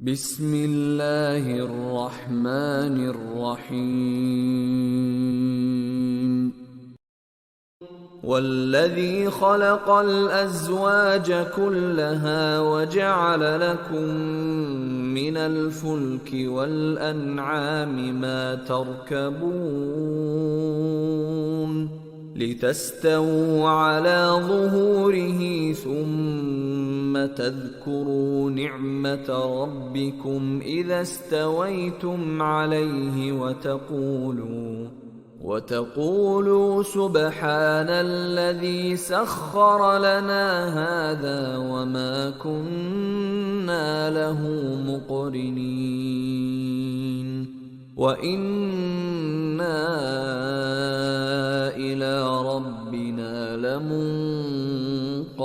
بسم الله الرحمن الرحيم والذي خلق الأزواج كلها وجعل لكم من الفلك والأنعام ما تركبون لتستووا على ظهوره ثم تذكروا نعمة ربكم إذا استويتم عليه وتقولوا سبحان الذي سخر لنا هذا وما كنا له مقرنين وإنا إلى ربنا لمنقلبون